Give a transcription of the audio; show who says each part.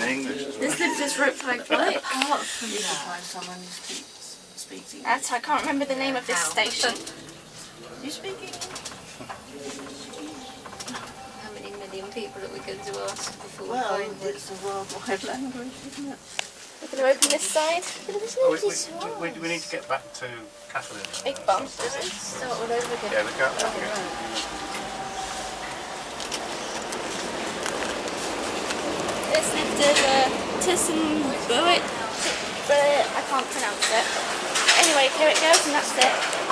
Speaker 1: in English as well.
Speaker 2: This lives this rope flag right?
Speaker 3: Apart from find someone who speaks English.
Speaker 2: I can't remember the name of this station.
Speaker 3: You speak English?
Speaker 2: How many million people are we going to ask before we
Speaker 3: Well,
Speaker 2: find it?
Speaker 3: it's a worldwide language, isn't it?
Speaker 2: We're going to open this side.
Speaker 1: We need to get back to Catalunya.
Speaker 2: Big bump, does it? Start all over again.
Speaker 1: Yeah, we go.
Speaker 2: This lived as Thyssen, I can't pronounce it. Anyway, here it goes and that's it.